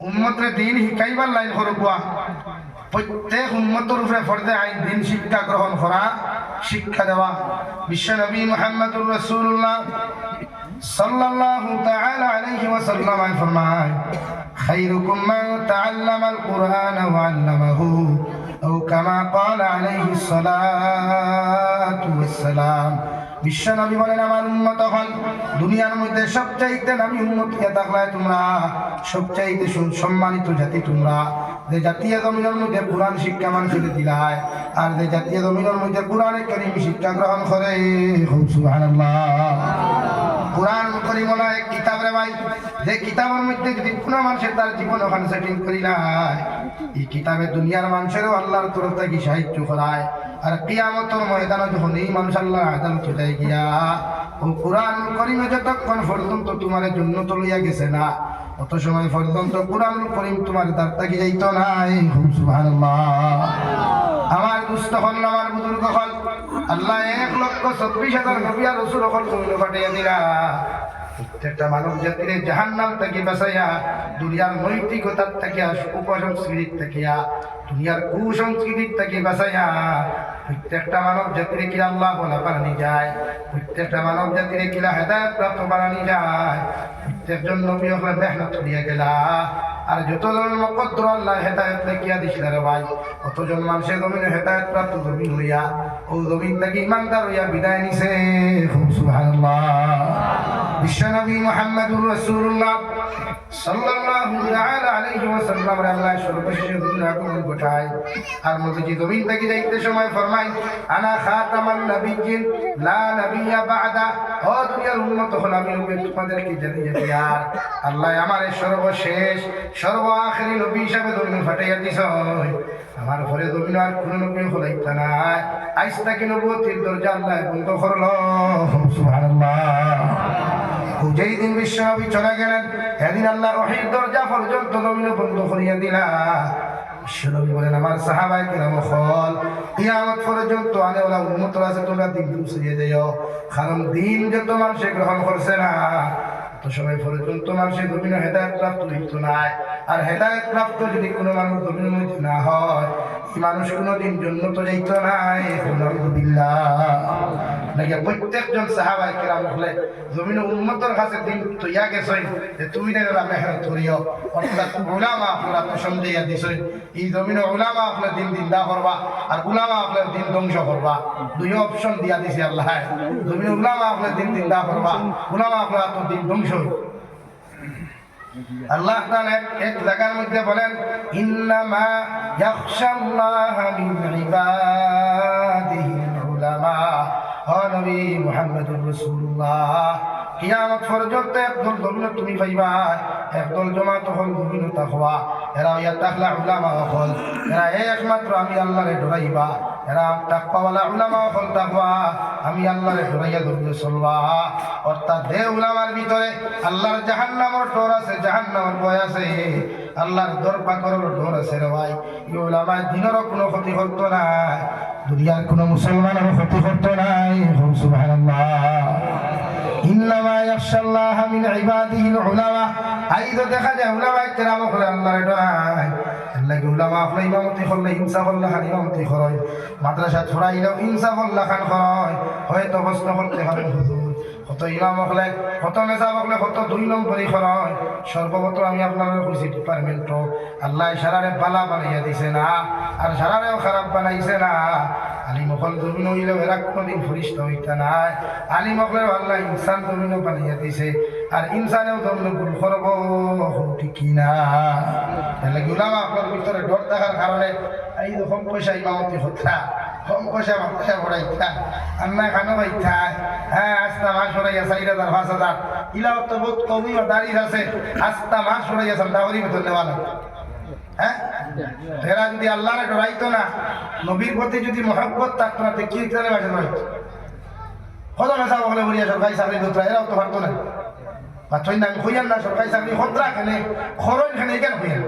উম্মতরে দিন শিকাইবার লাইন করবা প্রত্যেক উম্মতের উপরে ফরজে আইন দিন শিক্ষা গ্রহণ করা শিক্ষা দেওয়া বিশ্ব নবী মুহাম্মদুর রাসূলুল্লাহ সাল্লাল্লাহু তাআলা আলাইহি ওয়াসাল্লাম ফরমায় খায়রুকুম মান তাআল্লামাল কুরআন ওয়া আল্লামাহু আও কামা ক্বালা আলাইহিস সালাতু ওয়াস সালাম। বিশ্ব নবী বলেন আমার উম্মত হল দুনিয়ার মধ্যে সবচাইতে দামি উম্মত কে থাকলে তোমরা সবচাইতে সম্মানিত জাতি তোমরা যে জাতীয় জমিনের মধ্যে কোরআন শিক্ষা মানুষকে দিলায় আর যে জাতীয় জমিনের মধ্যে কোরআনে কারীম শিক্ষা গ্রহণ করে সুবহানাল্লাহ। কোরআন কারীম হলো এক কিতাব রে ভাই, যে কিতাবের মধ্যে যদি কোনো মানুষের তার জীবন ওখানে সেটিং করিলায় এই কিতাবে দুনিয়ার মানুষেরও আল্লাহর তরফ থেকে সাহায্য করায় আর কিয়ামতের ময়দানে যখন এই মানুষ আল্লাহর আদালতে যায় গিয়া ও কোরআন কারীমে যতক্ষণ পর্যন্ত তোমার জন্য লইয়া গেছে না অত সময় পর্যন্ত কোরআন কারীম তোমার দ্বার থেকে যাইতো নাই। সুবহানাল্লাহ। আমার দুস্থ হল আমার বুজুর্গ হল আল্লাহ 1,24,000 নবী আর রাসূল হল তুমি পাঠিয়ে দিলা প্রত্যেকটা মানব জাতির জাহান্নাম থেকে বাঁচাইয়া দুনিয়ার নৈতিকতার থেকে উপসংস্কৃতির থেকে দুনিয়ার কুসংস্কৃতির থেকে বাঁচাইয়া প্রত্যেকটা মানব জাতির কিলা আল্লাহ বলা বানানি যায়, প্রত্যেকটা মানব জাতির কিলা হেদায়েত প্রাপ্ত বানানি যায়। প্রত্যেকজন নবী হলে মেহনত করিয়া গেলা আর যতজন মুকদ্দর আল্লাহ হেদায়েত দেখিয়া দিছিল রে ভাই অতজন মানুষের জমিনে হেদায়েত প্রাপ্ত জমিন হইয়া ও জমিন থেকে ইমানদার হইয়া বিদায় নিছে। সুবহানাল্লাহ। বিশ্বনবী মুহাম্মদুর রাসূলুল্লাহ সাল্লাল্লাহু তাআলা আলাইহি ওয়াসাল্লাম আল্লাহ সর্বশেষে দুনিয়া কবুল ঘটায় আর নবীজি জমিন থেকে যাইতে সময় ফরমায় আনা খাতামান নাবিয়্যিন লা নাবিয়্যা বা'দা। ও দুনিয়ার উম্মত হল আমি নবী তোমাদেরকে জানিয়ে দিয়ার আল্লাহ আমারে সর্বশেষ সর্ব আখেরি নবী হিসাবে জমিন ফাটাইয়া দিছ। আমার ঘরে জমিন আর কোন নবী হলাইতা নাই আইস তাকে নবুয়তির দরজা আল্লাহ বন্ধ করলো। সুবহানাল্লাহ। যেই দিন বিশ্ব নবী চলে গেলেন এদিন আল্লাহ ওহীর দরজা পর্যন্ত জমিন বন্ধ করিয়া দিলা। বিশ্বনবী বলেন আমার সাহাবায়ে কিরাম হল কিয়ামত পর্যন্ত আনেওয়ালা উম্মত আছে তোমরা দিন পৌঁছিয়ে যাও, কারণ দিন যত মানুষে গ্রহণ করছে না তো সময় পর্যন্ত মানুষের জমিনে হেদায়েত প্রাপ্ত হইতো নাই আর হেদায়েত প্রাপ্ত যদি কোনো মানুষ জমিনের মধ্যে না হয় এই মানুষ কোনোদিন জন্নত যাইত নাই। আলহামদুলিল্লাহ। নাকি প্রত্যেকজন সাহাবায়ে কিরাম হলে জমিনে উম্মতের কাছে দিন তৈয়া গেছে যে তুমি না মেহনত করিও অর্থাৎ উলামা আপনারা পছন্দ দিয়া দিছে এই জমিনে উলামা আপনারা দিন দিন দা করবা আর উলামা আপনারা দিন ধ্বংস করবা, দুই অপশন দিয়া দিছে আল্লাহ। জমিনে উলামা আপনারা দিন দিন দা করবা, উলামা আপনারা তো দিন ধ্বংস। আল্লাহ তাআলা এক জায়গার মধ্যে বলেন ইন্নামা ইয়াখশাল্লাহা মিন ইবাদিহিল উলামা। ও নবী মুহাম্মদুর রাসূলুল্লাহ কিয়ামত পর্যন্ত একদল জমিনে তুমি পাইবা একদল জমাত হল জমিনে তাকওয়া এরা ইয়া তাকলা উলামা হল এরা একমাত্র আমি আল্লাহরে ডরাইবা এরা তাকওয়াওয়ালা উলামা হল তাকওয়া আমি আল্লাহরে ডরাইয়া জমিনে চলবা। অর্থাৎ যে উলামার ভিতরে আল্লাহর জাহান্নামের ডর আছে, জাহান্নামের ভয় আছে, আল্লাহর দরপাকরের ডর আছে রে ভাই এই উলামা দিনেরও কোনো ক্ষতি করতো না দুনিয়ার কোনো মুসলমানেরও ক্ষতি করতো নাই। সুবহানাল্লাহ। ইন্নামা ইয়াখশাল্লাহা মিন ইবাদিহিল উলামা। আইতো দেখা যায় উলামায়ে কেরাম হলে আল্লাহর ডরায় আল্লাহ উলামা আপনি ইমামতি করলে ইনসাফ আল্লাহ খান ইমামতি করায় মাদ্রাসা ছড়াইলেও ইনসাফ আল্লাহ খান করায় হয়তো প্রশ্ন করতে হবে হুজুর কত ইমাম হলে কত মেজাব হলে কত 2 নম্বরই করায় সর্বপ্রথম আমি আপনার খুশি ডিপার্টমেন্ট আল্লাহ সারারে বালা বানাইয়া দিছে না আর সারারেও খারাপ বানাইছে না। আলিম হল জমিন হইলেও এরা কোনোদিন ফরিস্তা হইতা নাই, আলিম হলেও আল্লাহ ইনসান জমিনও বানাইয়া দিছে আর ইনসানেও জমিন ভুল করব ঠিক না। তাহলে উলামা আপনার ভিতরে ডর থাকার কারণে এই কম পয়সা ইমামতি হত্যা কম পয়সা মাদ্রাসা পড়াইতা আন্না খানো হইতা হ্যাঁ আস্তা মাস পড়াইয়া 4,000 5,000 ইলাও তো বহুত কমই দাঁড়িয়ে আছে আস্তা মাস পড়াইয়া দাওয়ারি বেতন নেওয়া লাগে। হ্যাঁ এরা যদি আল্লাহরে ডরাইতো না নবীর প্রতি যদি মহব্বত থাকতো না কি করে বাসা হইতো কত মেসা বলে বলিয়া সরকারি চাকরি ধরতো এরাও তো পারতো না পাচ্ছই না আমি খুঁজান না সরকারি চাকরি খতরা খেলে খরচ খেলে কেন খুঁজান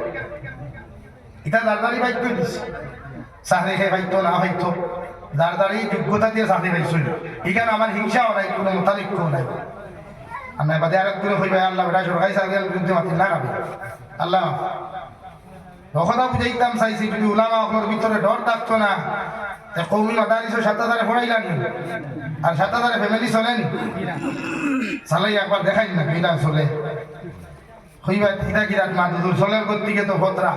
এটা দাঁড়ারি বাইক করে দিচ্ছে চাকরি খেয়ে পাইতো না হয়তো যার দাঁড়িয়ে যোগ্যতা দিয়ে চাকরি পাইছিল এখানে আমার হিংসাও নাই কোনো মোতালিক্যও নাই। আমি বাদে আরেক করে হইবে আল্লাহ বেটা সরকারি চাকরির বিরুদ্ধে মাতিল না আল্লাহ কথা বুঝাইতাম চাইছি যদি উলামা আপনার ভিতরে ডর থাকতো না কৌমি মাদারিসও 7,000 পড়াইলাম আর 7,000 ফ্যামিলি চলেন চালাই একবার দেখাই না কিনা চলে হইবা কিনা কিনা মাদুর চলের গতিকে তো ভদ্রা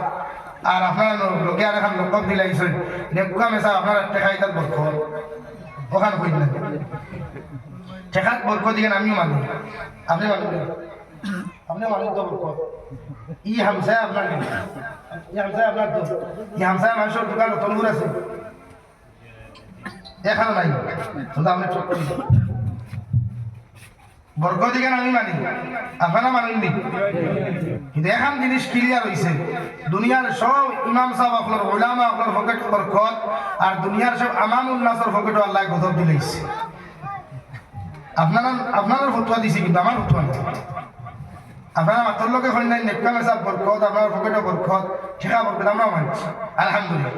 আর আপনারা লোকে আর এখন লোক দিলাইছেন নেপুকা মেশা আপনারা টেকাই তার বরখ ওখানে কই না টেকাত বরখ দিকে আমিও মানি আপনি মানুষ আপনি মানুষ তো বরখ ই হামসায় আপনার ই হামসায় আপনার তো ই হামসায় মানুষের দোকান তলগুর আছে এখানে নাই শুধু আপনি চোখ করি বর্গ দিকে আমি মানি আপনারা মানেননি কিন্তু এখন জিনিস ক্লিয়ার হয়েছে দুনিয়ার সব ইমাম সাহেব আপনার ওলামা আপনার পকেট বরকত আর দুনিয়ার সব আমামুল নাসর পকেট আল্লাহ গজব দিলাইছে আপনারা ফতুয়া দিছে কিন্তু আমার ফতুয়া না আপনারা মাত্র লোকে হয় নাই নেপকা মেসাব বরকত আপনার পকেটে বরকত ঠিকা বরকত আমরা মানছি আলহামদুলিল্লাহ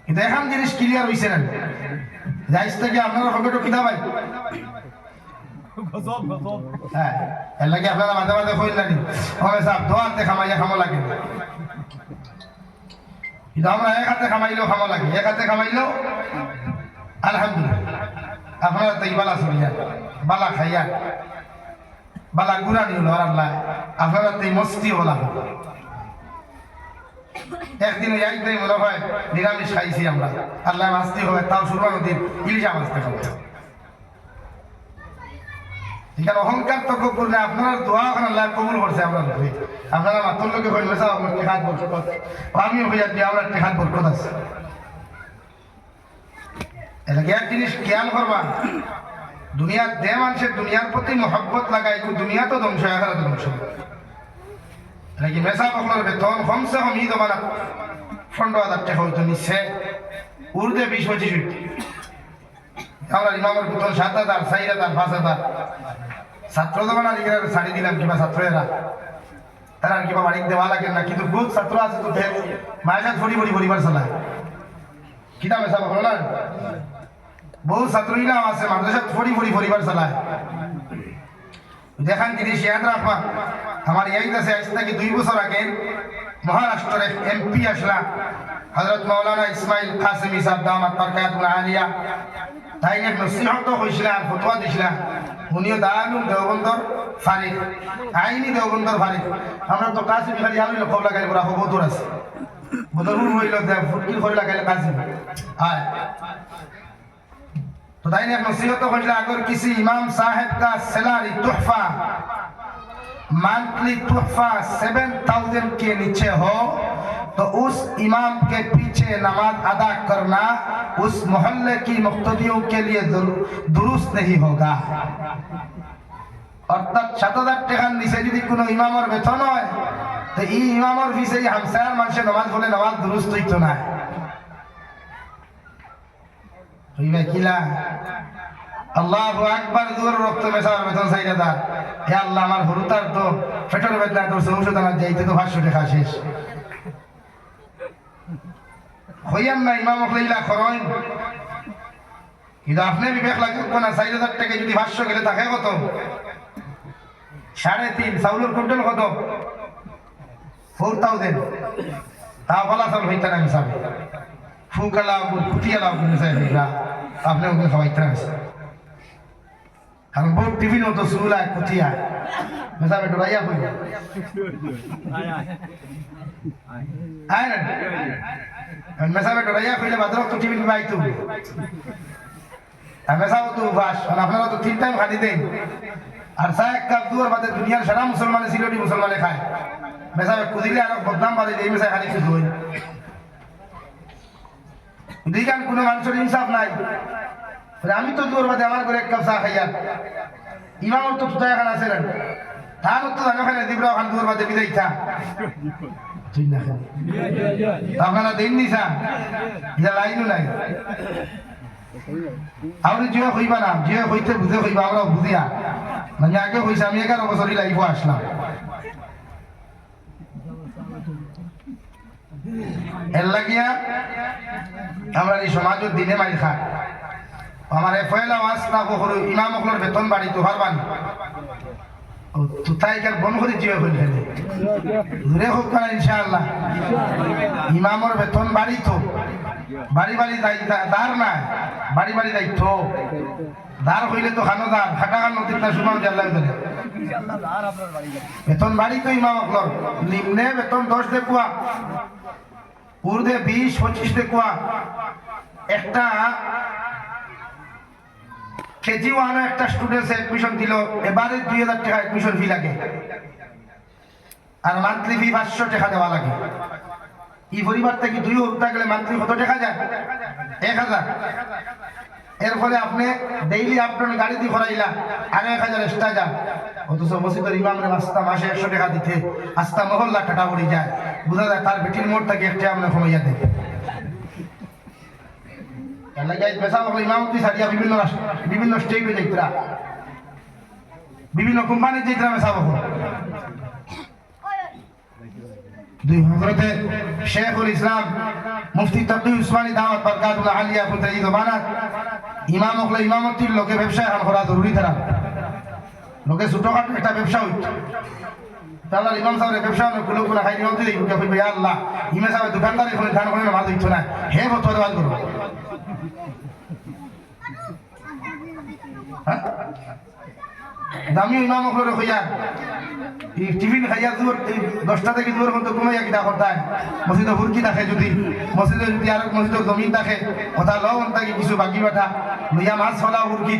কিন্তু এখন জিনিস ক্লিয়ার হয়েছে না যাইস থেকে আপনারা পকেটে কিনা ভাই হ্যাঁ এর লাগে আপনারা মাঝে মাঝে কইল না হবে সাহেব দোয়াতে খামাইয়া খামো লাগে কিন্তু আমরা এক হাতে খামাইলেও খামো লাগে এক হাতে খামাইলেও আলহামদুলিল্লাহ আপনারা তো বালা চলিয়া বালা খাইয়া বালা গুড়া নিল আল্লাহ আপনারা তো মস্তি হলা একদিন একদিন মনে হয় নিরামিষ খাইছি আমরা আল্লাহ মাস্তি হবে তাও শুরু দিন ইলিশা মাছ খাবো এখানে অহংকার তর্ক করলে আপনার দোয়া ওখানে আল্লাহ কবুল করছে আমরা আপনারা মাত্র লোকে হইলে সব আপনার টেকাত বরকত আমিও হইয়া দিয়ে আমরা টেকাত বরকত আছে এটাকে এক জিনিস খেয়াল করবা দুনিয়ার দে মানুষের দুনিয়ার প্রতি মহব্বত লাগাই দুনিয়া তো ধ্বংস এখানে তো ধ্বংস নাকি মেসা আপনার বেতন কমসে কম ঈদ আমার 15,000 টাকা হইতো নিচ্ছে উর্দে 20-25 আমরা ইমামের বেতন 7,000 4,000 5,000 ছাত্র যখন আর ছাড়ি দিলাম কিংবা ছাত্রেরা তারা আর কিবা বাড়িতে দেওয়া লাগে না কিন্তু বহুত ছাত্র আছে তো মায়ের কাছে ফড়ি পরিবার চালায় কিনা মেসা ভালো না বহু ছাত্রীরা আছে মাদ্রাসা ফড়ি পরিবার চালায় দেখান জিনিস ইয়াদ রাখবা আমার ইয়াদ আছে আজ থেকে 2 বছর আগে মহারাষ্ট্রের এমপি আসলা হযরত মাওলানা ইসমাইল কাসেমি সাহেব দামাত বরকাতুল আলিয়া তাই এক নসিহত হইছিল আর ফতোয়া দিছিল উনিও দারুল দেওবন্দর ফারিক আইনি দেওবন্দর ফারিক আমরা তো কাসেমি খালি আলু লক্ষ লাগাই পুরা বদর আছে বদরুল হইল দে ফুটকি করে লাগাইলে কাসেমি আয় तो दाई ने नसीहत होइला अगर किसी इमाम साहब का सैलरी तोहफा मंथली तोहफा 7,000 के नीचे हो तो उस इमाम के पीछे नमाज अदा करना उस मोहल्ले की मुक्तदियों के लिए दुरुस्त नहीं होगा অর্থাৎ 7,000 টাকার নিচে যদি কোনো ইমামের বেতন হয় তো এই ইমামের পিছে হামসার মানুষের নামাজ পড়লে নামাজ দুরুস্ত হইতো না হইবে কিলা আল্লাহু আকবার জোর রক্ত মেশার বেতন 4,000 হে আল্লাহ আমার হরুতার তো পেটের বেদনা তো ঔষধ আনা যাইতে তো 500 টাকা শেষ হইয়ান না ইমাম হইলা খরচ কিন্তু আপনি বিবেক লাগে কোন 4,000 টাকা যদি 500 গেলে থাকে কত 3.5 চাউলের কুইন্টাল কত 4,000 তাও বলা সব হইতা না হিসাব ফুকালা কুটিয়ালা বুঝাইলা আপনি ওকে খাওয়াইতে আছে কারণ বহুত টিফিন হতো সুলা কুটিয়া মেসাবে ডরাইয়া কই আয় না মেসাবে ডরাইয়া কইলে বাদরক তো টিফিন পাইতো মেসাও তো বাস আপনারা তো 3 টাইম খালি দেন আর চায় এক কাপ দুয়ার বাদে দুনিয়ার সারা মুসলমানে সিলেটি মুসলমানে খায় মেসাবে কুদিলে আর বদনাম বাদে এই মেসায় খালি শুধু হয় দিগান কোনো মানুষের ইনসাফ নাই আমি তো দূর বাদে আমার ঘরে এক কাপ চা খাইয়া ইমামর তো তুতা এখন আছে তার তো জানো খানে দিবরা ওখান দূর বাদে বিদায় থা ঠিক না আপনারা দেননি চা এটা লাইনও নাই আপনি জিও হইবা না জিও হইতে বুঝে হইবা আমরা বুঝিয়া মানে আগে হইছে আমি 11 বছরই লাইফও আসলাম এর লাগিয়া আমরা এই সমাজের দিনে মাইল খা আমার পয়লা ওয়াজ না করো ইমাম অকলের বেতন বাড়ি তো পারবানি ও তুতাইকার বন করে জিও হইলে দূরে হোক না ইনশাআল্লাহ ইমামর বেতন বাড়ি তো বাড়ি বাড়ি দাঁড় না বাড়ি বাড়ি দায়িত্ব দাঁড় হইলে তো খানো দাঁড় খাটা খানো তিনটা শুনাও জানলাম বেতন বাড়ি তো ইমাম অকলর নিম্নে বেতন 10 দেখুয়া ঊর্ধ্বে 20-25 দেখুয়া একটা কেজি ওয়ানে একটা স্টুডেন্টস এডমিশন দিল এবারে 2000 টাকা এডমিশন ফি লাগে আর মান্থলি ফি 500 টাকা দেওয়া লাগে এই পরিবার থেকে 2 উঠতে গেলে মান্থলি কত টাকা যায় 1000 এর ফলে আপনি ডেইলি আপনার গাড়ি দিয়ে ভরাইলা আর 1000 এক্সট্রা যায় অথচ মসজিদের ইমামরে রাস্তা মাসে 100 টাকা দিতে আস্তা মহল্লা টাকা পড়ে যায় বুঝা যায় তার বেটির মোড় থেকে একটা আমরা কমাইয়া দেয় বিভিন্ন স্টেটে যাইতরা বিভিন্ন কোম্পানির যাইতরা মেসা বাবু হযরতে শেখুল ইসলাম মুফতি তাকি উসমানী দাওয়াত বরকাতুল্লাহ আলিয়া ফুতাই জমানাত ইমাম হলে ইমামতির লোকে ব্যবসা এখন করা জরুরি তারা লোকে ছোটখাটো একটা ব্যবসা হইত তাহলে ইমাম সাহেবের ব্যবসা কোনো কোনো খাই ইমাম দিলে ইউকে কইবে আল্লাহ ইমাম সাহেব দোকানদারি করে ধান করে নামাজ হইতো না হে বতর বাদ করো দামি ইমাম হলো কইয়া টিফিন খাইয়া দূর 10টা থেকে দূর পর্যন্ত ঘুমাইয়া কিনা করতায় মসজিদে হুরকি থাকে যদি মসজিদে যদি আর মসজিদের জমিন থাকে কথা লওন থাকে কিছু বাকি বাটা লইয়া মাছ ফলা হুরকি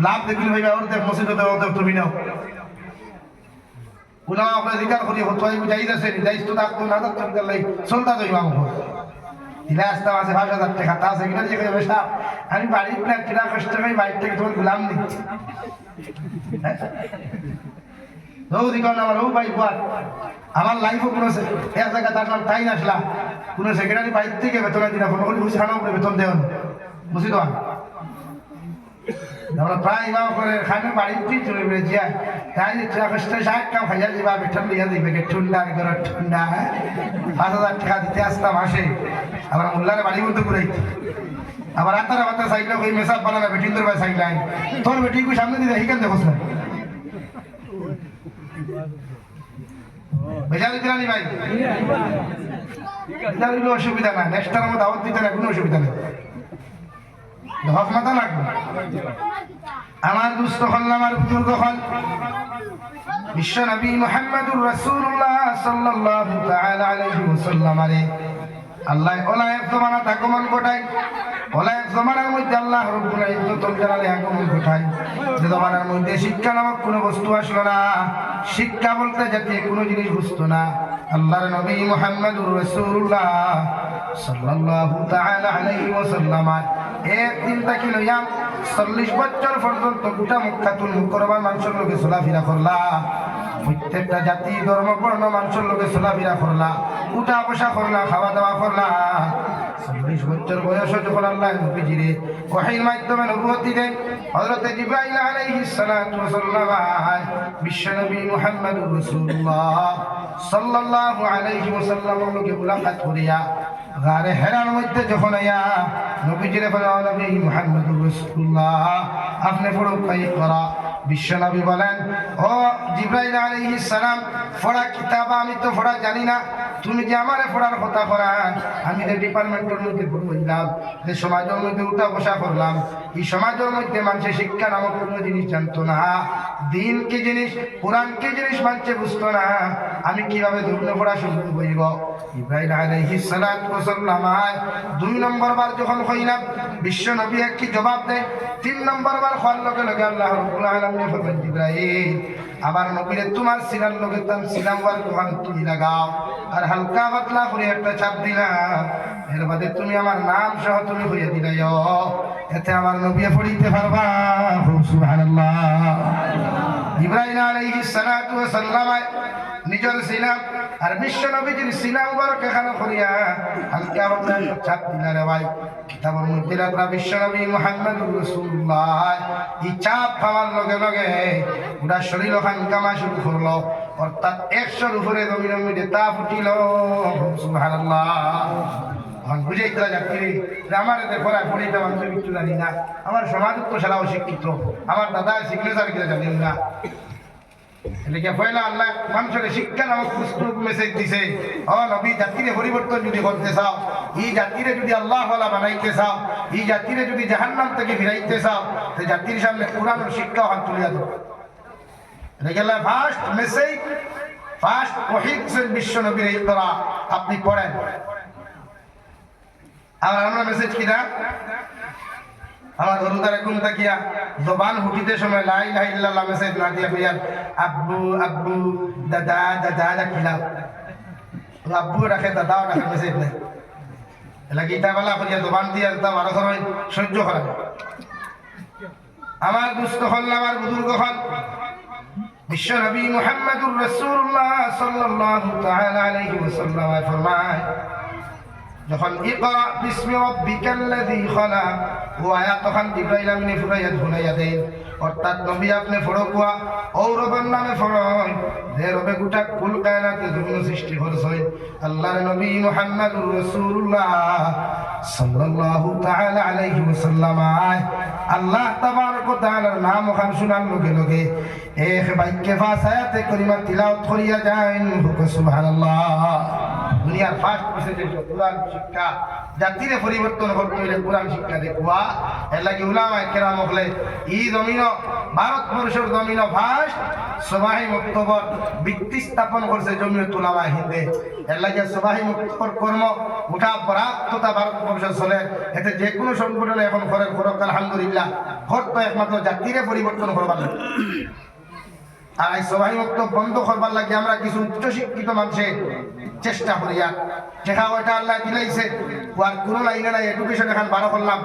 লাভ দেখিল ভাইবা ওর দেখ মসজিদে ওদের তুমি নাও উলামা আপনার জিকার করি হতোয়াই বুঝাই যাচ্ছে দায়িত্ব থাকতো না থাকতো লাই চলতা তো ইমাম দিলে আসতে আছে 5000 টাকা তা আছে কিনা যে ব্যবসা আমি বাড়ির প্ল্যান কিনা কষ্ট করে বাড়ির থেকে তোমার গুলাম নি আমার লাইফও কোনো এক জায়গায় তার নাম টাইম আসলা কোনো সেক্রেটারি বাড়ির থেকে বেতন দিনা কোনো করে বুঝি খানা বেতন দেওয়া বুঝি তো আমরা প্রায় ইমাম করে খানে বাড়িতেই চলে বেড়েছি তাই কষ্ট শাক কাম খাইয়া যাবা বেতন দিয়া দিবে ঠান্ডা ঘর ঠান্ডা 5000 টাকা দিতে আসতাম আসে আবার মোল্লারে বাড়ি বলতে ঘুরাই আবার আতারা বাতা সাইকেল কই মেসাব বানানা বেটিন্দর ভাই সাইকেল তোর বেটি কই সামনে দিতে হিকান দেখোস না বেজাল দিলানি ভাই বেজাল দিলে অসুবিধা না নেক্সট টাইম দাওয়াত দিতে না কোনো অসুবিধা নেই হক মাথা লাগবে আমার দুস্থ হল আমার বুজুর্গ হল বিশ্ব নবী মুহাম্মদুর রাসূলুল্লাহ সাল্লাল্লাহু তাআলা আলাইহি ওয়াসাল্লাম আরে আল্লাহ ওলায়ে জমানা আগমন ঘটায় ওলায়ে জমানার মধ্যে আল্লাহ রব্বুল ইজ্জতুল জালালে আগমন ঘটায় যে জমানার মধ্যে শিক্ষা নামক কোনো বস্তু আসলো না শিক্ষা বলতে জাতীয় কোনো জিনিস বুঝতো না আল্লাহর নবী মুহাম্মদুর রাসূলুল্লাহ সাল্লাল্লাহু তাআলা আলাইহি ওয়াসাল্লাম একদিন তাকে লইয়া 40 বছর পর্যন্ত গোটা মক্কাতুল মুকাররমার মানুষের লোকে চলাফেরা করলা প্রত্যেকটা জাতি ধর্ম বর্ণ মানুষের লোকে চলাফেরা করলা উঠা বসা করলা খাওয়া দাওয়া করলা 40 বছর বয়সে যখন আল্লাহ নবীজিরে ওহীর মাধ্যমে নবুয়ত দিলেন হযরত জিবরাইল আলাইহিস সালাতু ওয়াসাল্লাম বিশ্ব নবী মুহাম্মদুর রাসূলুল্লাহ সাল্লাল্লাহু আলাইহি ওয়াসাল্লাম লোকে মুলাকাত করিয়া গারে হেরার মধ্যে যখন আয়া নবীজিরে বলা নবী মুহাম্মদুর রাসূলুল্লাহ আপনি পড়ো কাই করা বিশ্ব নবী বলেন ও জিবরাইল আলাইহিস সালাম পড়া কিতাব আমি তো পড়া জানি না তুমি যে আমারে পড়ার কথা করা আমি যে ডিপার্টমেন্টের মধ্যে পড়লাম যে সমাজের মধ্যে উঠা বসা করলাম এই সমাজের মধ্যে মানুষের শিক্ষা নামক কোনো জিনিস জানতো না দিন কি জিনিস কোরআন কি জিনিস মানুষে বুঝতো না আমি কিভাবে ধর্ম পড়া শুরু করব ইব্রাহিম আলাইহিস সালাতু ওয়াসাল্লাম 2 নম্বর বার যখন কইলাম বিশ্ব নবী কি জবাব দেয় 3 নম্বর বার হওয়ার লগে লগে আল্লাহ রাব্বুল আলামিন বলেন ইব্রাহিম আবার নবীরে তোমার সিনার লগে তাম সিনাম ওয়ার কোরআন তুমি লাগাও আর হালকা পাতলা করে একটা চাপ দিলাম এর বাদে তুমি আমার নাম সহ তুমি হইয়া দিলাইও এতে আমার নবী পড়িতে পারবা সুবহানাল্লাহ ইব্রাহিম আলাইহিস সালাতু ওয়াসাল্লাম নিজের সিনাম আর বিশ্ব নবীজির সিনাম মুবারক এখানে করিয়া হালকা পাতলা চাপ দিলা রে ভাই কিতাবের মধ্যে রাখা বিশ্ব নবী মুহাম্মদুর রাসূলুল্লাহ এই চাপ খাওয়ার লগে লগে পুরা শরীর হাঙ্গামা শুরু করলো অর্থাৎ 100 উপরে জমিনের মধ্যে তা ফুটিল সুবহানাল্লাহ বুঝে ইতরা যাচ্ছি আমার এতে পড়া পড়িতে আমি কিছু জানি না আমার সমাজ তো সারা অশিক্ষিত আমার দাদা সিগনেচার কিনা জানেন না এলাকে পয়লা আল্লাহ মানুষের শিক্ষা নামক পুস্তক মেসেজ দিছে ও নবী জাতিরে পরিবর্তন যদি করতে চাও, এই জাতিরে যদি আল্লাহ ওয়ালা বানাইতে চাও, এই জাতিরে যদি জাহান্নাম থেকে ফিরাইতে চাও, তো জাতির সামনে কোরআনের শিক্ষা হাত তুলিয়া দাও। এলাকে ফার্স্ট মেসেজ, ফার্স্ট ওহী বিশ্ব নবীর ইকরা আপনি পড়েন। আর আমরা মেসেজ কিনা আমার হরুদারে ঘুম তাকিয়া জবান হুটিতে সময় লা ইলাহা ইল্লাল্লাহ মেসেজ না দিয়া কইয়ার আব্বু আব্বু দাদা দাদা রাখিলাম, আব্বু রাখে দাদাও রাখে মেসেজ নাই। এলা গীতা বেলা করিয়া জবান দিয়া তা 12 সময় সহ্য করা। আমার দুস্থ হল, আমার বুজুর্গ হল, বিশ্ব নবী মুহাম্মদুর রাসূলুল্লাহ সাল্লাল্লাহু তাআলা আলাইহি ওয়াসাল্লাম ফরমায় যখন ইকরা বিসমি রাব্বিকাল্লাযী খালাক ও আয়াত তখন জিবরাইল আমিনে ফুরাইয়া শুনাইয়া দেন, অর্থাৎ নবী আপনি ফরকুয়া ও রবের নামে ফরয় যে রবে গোটা কুল কায়নাতে জমিন সৃষ্টি করছেন আল্লাহর নবী মুহাম্মদুর রাসূলুল্লাহ সাল্লাল্লাহু তাআলা আলাইহি ওয়াসাল্লাম। আল্লাহ তাবারক ওয়া তাআলার নাম ওখান শুনার লগে লগে এক বাক্যে ফাসায়াতে করিমা তিলাওয়াত করিয়া যান, সুবহানাল্লাহ। দুনিয়ার ফার্স্ট মেসেজ কোরআন শিক্ষা, জাতিরে পরিবর্তন করতে হইলে কোরআন শিক্ষা দেখুয়া। এর লাগে উলামায়ে কেরাম হলে এই জমিন ভারতবর্ষের জমিন ফার্স্ট সবাই মুক্তবর ভিত্তি স্থাপন করছে জমিয়তুল উলামা হিন্দে। এর লাগে সবাই মুক্তবর কর্ম গোটা পরাক্ততা ভারতবর্ষ চলে। এতে যে কোনো সংগঠনে এখন করে করক আলহামদুলিল্লাহ, তো একমাত্র জাতিরে পরিবর্তন করবার লাগে। আর এই সবাই মুক্ত বন্ধ করবার লাগে আমরা কিছু উচ্চশিক্ষিত মানুষে চেষ্টা করিয়া যেটা ওইটা আল্লাহ দিলাইছে আর কোনো লাইনে নাই। এডুকেশন এখন 12 করলাম,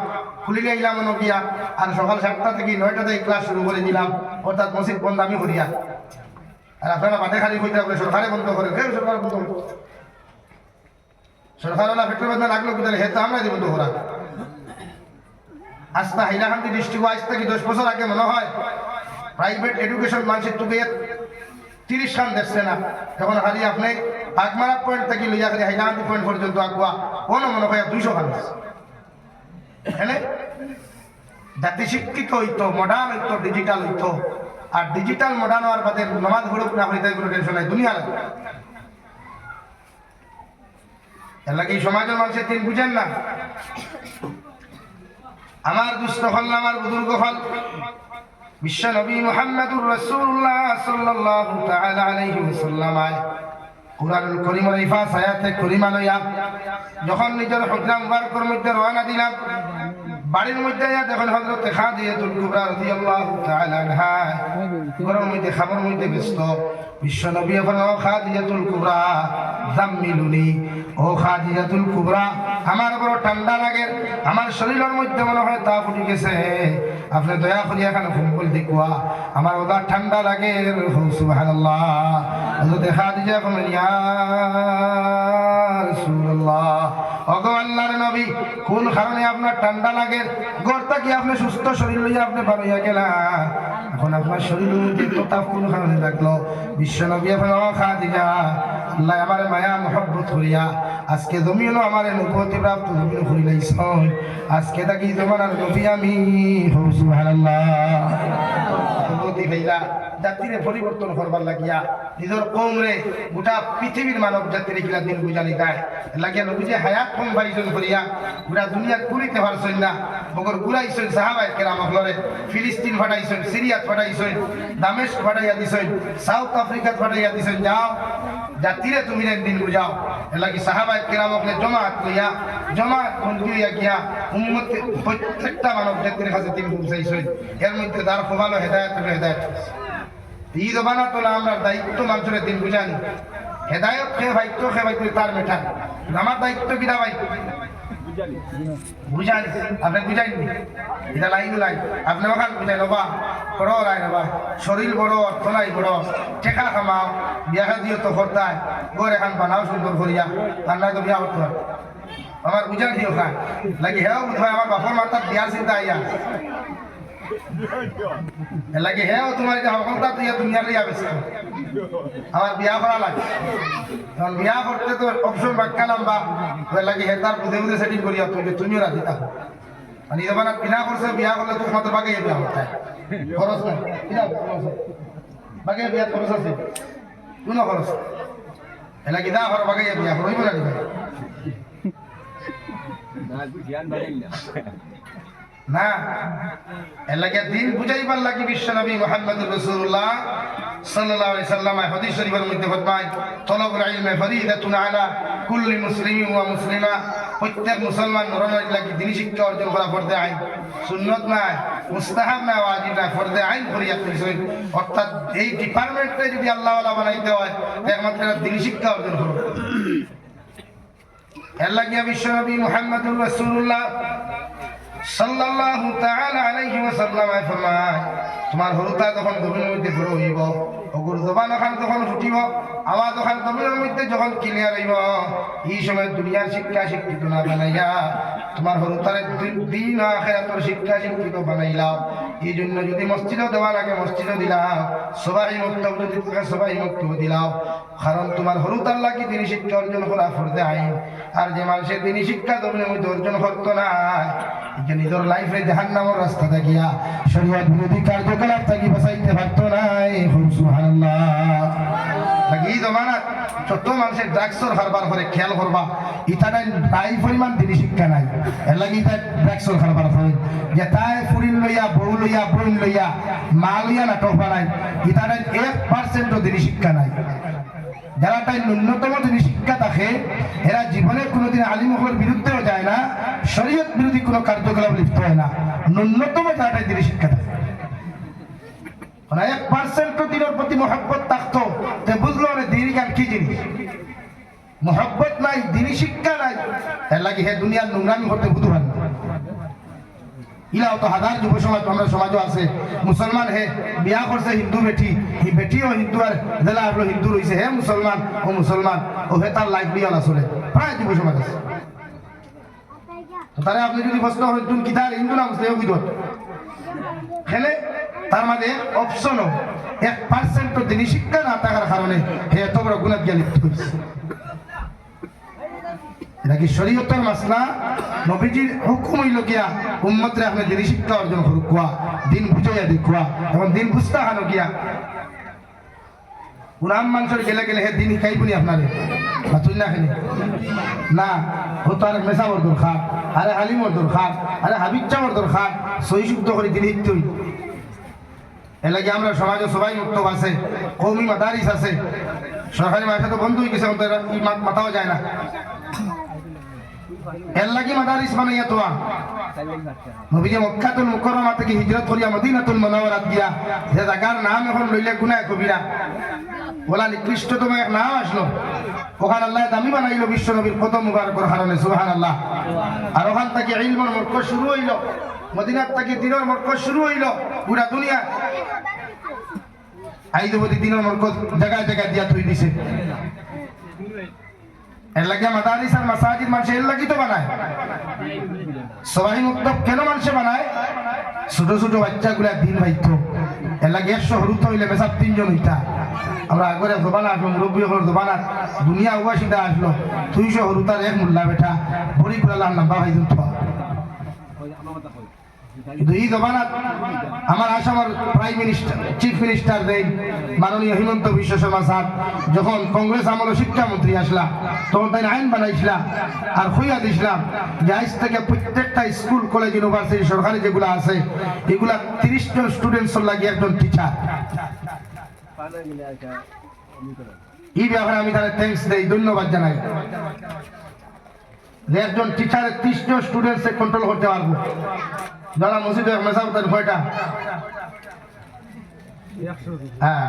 খুলিলে আইলাম নকিয়া আর সকাল 7টা থেকে 9টা থেকে ক্লাস শুরু করে দিলাম, অর্থাৎ মসজিদ বন্ধ আমি করিয়া। আর আপনারা বাদে খালি কইতে হবে সরকারে বন্ধ করে, সরকার বন্ধ করে, সরকারওয়ালা পেট্রোল বন্ধ লাগলো কোথায় হে তো আমরা দিব বন্ধ করা। আস্তা হাইলাকান্দি ডিস্ট্রিক্ট আজ থেকে 10 বছর আগে মনে হয় প্রাইভেট এডুকেশন মানুষের টুকে 30 খান দেখছে না, তখন খালি আপনি আগমারা পয়েন্ট থেকে লইয়া খালি হাইলাকান্দি পয়েন্ট পর্যন্ত আগুয়া কোনো মনে হয় 200 খান হ্যাঁ। জাতি শিক্ষিত হইতো, মডার্ন হইতো, ডিজিটাল হইতো। আর ডিজিটাল মডার্ন হওয়ার বাদে নমাজ হরুক না হইতে কোনো টেনশন নাই, দুনিয়া লাগে। এর লাগে এই সমাজের মানুষের তিন বুঝেন না। আমার দুস্থ হল, আমার বুজুর্গ হল, বিশ্ব নবী মুহাম্মদুর রাসূলুল্লাহ সাল্লাল্লাহু তাআলা আলাইহি ওয়াসাল্লাম কুরআনুল কারীমের ইফাস আয়াতে কারীমা লইয়া যখন নিজের হুজরা মুবারকের মধ্যে রওনা দিলাম, বাড়ির মধ্যে দেখেন হযরত খাদিজাতুল কুবরা রাদিয়াল্লাহু তাআলা আনহা ঘরের মধ্যে খাবার মধ্যে ব্যস্ত। বিশ্ব নবী ফরমায় খাদিজাতুল কুবরা জাম্মিলুনি, ও খাদিজাতুল কুবরা আমার বড় ঠান্ডা লাগে, আমার শরীরের মধ্যে মনে হয় তাপ উঠে গেছে, আপনি দয়া করি এখানে ফুল দেখুয়া আমার ওটা ঠান্ডা লাগে। সুবহানাল্লাহ। হযরত খাদিজা বলেন ইয়া রাসূলুল্লাহ, ওগো আল্লাহর নবী কোন কারণে আপনার ঠান্ডা লাগে? গড়টা কি আপনি সুস্থ শরীর লইয়া আপনি বাড়াইয়া গেলা, এখন আপনার শরীরের মধ্যে তো তাপ কোন কারণে লাগলো? বিশ্ব নবী বলেন ও খাদিজা, আল্লাহ আমার মায়া মহব্বত করিয়া আজকে জমিন আমার নবুয়তি প্রাপ্ত জমিন করিলাইছ, আজকে তাকি জমানার নবী আমি। সুবহানাল্লাহ। নবুয়তি ভাইলা জাতিরে পরিবর্তন করবার লাগিয়া নিজের কওমরে গোটা পৃথিবীর মানব জাতিরে কিলা দিন বুঝানি দেয় লাগিয়া নবী যে হায়াত কম বাইজন করিয়া গোটা দুনিয়া ঘুরিতে পারছেন না। মগর ঘুরাইছেন সাহাবায়ে কেরাম হলরে, ফিলিস্তিন ফাটাইছেন, সিরিয়া ফাটাইছেন, দামেস্ক ফাটাইয়া দিছেন, সাউথ আফ্রিকা ফাটাইয়া দিছেন। যাও জাতিরে তুমি দিন বুঝাও। এলাকি সাহাবায়ে কেরাম হলে জমাত লইয়া জমাত বন্ধু হইয়া গিয়া উম্মত প্রত্যেকটা মানব জাতির কাছে তিনি পৌঁছাইছেন। এর মধ্যে তার ভালো হেদায়েত হেদায়েত এই জমানা তোলা আমরা দায়িত্ব মানুষের দিন বুঝানি। হেদায়ত খেয়ে ভাইত্য খেয়ে ভাই তার মেঠা আমার দায়িত্ব কিনা ভাই বুঝানি, আপনি বুঝাইনি এটা লাইন লাইন আপনি ওখান বুঝাই নবা বড় লাই নবা, শরীর বড়, অর্থ নাই বড়, টেকা খামাও, বিয়া দিও তো করতায়, গোর এখান বানাও সুন্দর করিয়া, আর নাই তো বিয়া করতে হয়। আমার বুঝান দিও খান লাগি হেও বুঝ আমার বাপর মাতার বিয়ার চিন্তা আইয়া লাগে হে তোমার সকলটা তুই দুনিয়ার লিয়া বেশি আমার বিয়া করা লাগে। কারণ বিয়া করতে তো অপশন বাক্যা নাম্বা লাগে হে তার বুঝে বুঝে সেটিং করিয়া তুই তুমিও রাজি থাকো। মানে জমানা বিনা করছে বিয়া করলে তো তোমাদের বাকি বিয়া করতে খরচ নাই বাগে বিয়া খরচ আছে কোনো খরচ এলা কি দা হর বাগে বিয়া হইব না দিবা না এলাকে দিন বুঝাইবার লাগি বিশ্বনবী মুহাম্মদুর রাসূলুল্লাহ সাল্লাল্লাহু আলাইহি সাল্লাম হাদিস শরীফের মধ্যে ফরমায় তলবুল ইলমি ফরিদাতুন আলা কুল্লি মুসলিমিন ওয়া মুসলিমা প্রত্যেক মুসলমান নরনারী লাগি দ্বীনি শিক্ষা অর্জন করা ফরজে আইন সুন্নাত না মুস্তাহাব না ওয়াজিব না ফরজে আইন ফরিয়াত করেছেন অর্থাৎ এই ডিপার্টমেন্টে যদি আল্লাহ ওয়ালা বানাইতে হয় একমাত্র দ্বীনি শিক্ষা অর্জন করো এর লাগি বিশ্বনবী মুহাম্মদুর রাসূলুল্লাহ সাল্লাল্লাহু তাআলা আলাইহি ওয়াসাল্লাম ফরমায় তোমার হরুতা যখন জমিনের মধ্যে বড় হইব ওগুর জবান ওখান তখন ফুটিব আওয়াজ ওখান জমিনের মধ্যে যখন ক্লিয়ার হইব এই সময় দুনিয়ার শিক্ষা শিক্ষিত না বানাইয়া তোমার হরুতারে দিন আখিরাতের শিক্ষা শিক্ষিত বানাইলাম এই জন্য যদি মসজিদও দেওয়া লাগে মসজিদও দিলাম সবাই মক্তব যদি সবাই মক্তব দিলাম কারণ তোমার হরুতার লাগি দিনী শিক্ষা অর্জন করা ফরজে আইন আর যে মানুষের দিনী শিক্ষা জমিনের মধ্যে অর্জন করতো না নিজের লাইফে জাহান্নামের রাস্তা থাকিয়া শরীয়ত বিরোধী কার্যকলাপ থাকি বাঁচাইতে পারতো না সুবহানাল্লাহ এই জমানাত যত মানুষের ড্রাগসর কারবার করে খেয়াল করবা ইতারা প্রায় পরিমাণ দিনী শিক্ষা নাই এর লাগে ইতা ড্রাগসর কারবার করে যে তাই ফুরিন লইয়া বউ লইয়া বোন লইয়া মা লইয়া নাটক বানায় ইতারা 1% দিনী শিক্ষা নাই যারা তাই ন্যূনতম দিনী শিক্ষা থাকে এরা জীবনে কোনোদিন আলিমুখের বিরুদ্ধেও যায় না শরীয়ত বিরোধী কোনো কার্যকলাপ লিপ্ত হয় না ন্যূনতম যারা তাই দিনী শিক্ষা থাকে 1% দিনের প্রতি মহব্বত থাকতো তে বুঝলো না দিনী গান কি জিনিস মহব্বত নাই দিনী শিক্ষা নাই এর লাগে হে দুনিয়ার নোংরামি করতে বুঝবেন ইলাও তো হাজার যুব সমাজ আমরা সমাজও আছে মুসলমান হে বিয়া করছে হিন্দু বেটি হি বেটিও হিন্দু আর জেলা হলো হিন্দু রয়েছে হে মুসলমান ও হে তার লাইফ নিয়ে চলে প্রায় যুব সমাজ আছে তারে আপনি যদি প্রশ্ন করেন তুমি কি তার হিন্দু না মুসলিম বুঝত খেলে তার মাঝে অপশনও 1% দিনী শিক্ষা না থাকার কারণে হে এত বড় গুনাহ জ্ঞান লিপ্ত হয়েছে এটা কি শরীয়তের মাসলা নবীজির হুকুম হইল গিয়া উম্মতরে আপনি দিনী শিক্ষা অর্জন করুক কোয়া দিন বুঝাইয়া দেখুয়া এবং দিন বুঝতে হানো গিয়া উনাম মানুষের গেলে গেলে হে দিন শিখাইবনি আপনারে তুই না খেলে না ও তো আরেক মেসাবর দরকার আরে হালিমর দরকার আরে হাবিজামর দরকার সহি শুদ্ধ করে দিন শিখতে হইব এর লাগে আমরা সমাজে সবাই মুক্ত আছে কৌমি মাদারিস আছে সরকারি মাসে তো বন্ধ হয়ে গেছে মাথাও যায় না এর লাগি মাদারিস বানাইয়া তো নবী যে মক্কাতুল মুকাররমা থেকে হিজরত করিয়া মদিনাতুল মুনাওয়ারাত গিয়া যে জায়গার নাম এখন লইলে গুনাহ কবিরা ওলা নিকৃষ্টতম এক নাম আসলো ওখানে আল্লাহ দামি বানাইলো বিশ্ব নবীর কদম মুবারকের কারণে সুবহানাল্লাহ আর ওখান থেকে ইলমের মরকজ শুরু হইল মদিনার থেকে দিনের মরকজ শুরু হইল পুরা দুনিয়া আইদবদি দিনের মরকজ জায়গায় জায়গায় দিয়া থই দিছে এর লাগে মাদারিস আর মাসাজিদ মানুষ এর লাগি তো বানায় সবাই মুক্তব কেন মানুষে বানায় ছোট ছোট বাচ্চাগুলা দিন ভাইতো এর লাগে 100 হরুত হইলে বেসাব 3 জন হইতা আমরা আগরে জবানা আসলো মুরব্বী হল জবানা দুনিয়া উবাসিদা আসলো 200 হরুতার এক মোল্লা বেটা ভরি পুরা লম্বা ভাইজন তো কিন্তু এই জমানাত আমার আসামের প্রাইম মিনিস্টার চিফ মিনিস্টার দেন মাননীয় হিমন্ত বিশ্ব শর্মা স্যার যখন কংগ্রেস আমল শিক্ষামন্ত্রী আসলা তখন তাই আইন বানাইছিলাম আর খুইয়া দিছিলাম যে আজ থেকে প্রত্যেকটা স্কুল কলেজ ইউনিভার্সিটি সরকারি যেগুলো আছে এগুলা 30 জন স্টুডেন্টস লাগে একজন টিচার এই ব্যাপারে আমি তাদের থ্যাঙ্কস দেই ধন্যবাদ জানাই যে একজন টিচারের 30 জন স্টুডেন্টসে কন্ট্রোল করতে পারবো যারা মসজিদে মেসাব তার কয়টা হ্যাঁ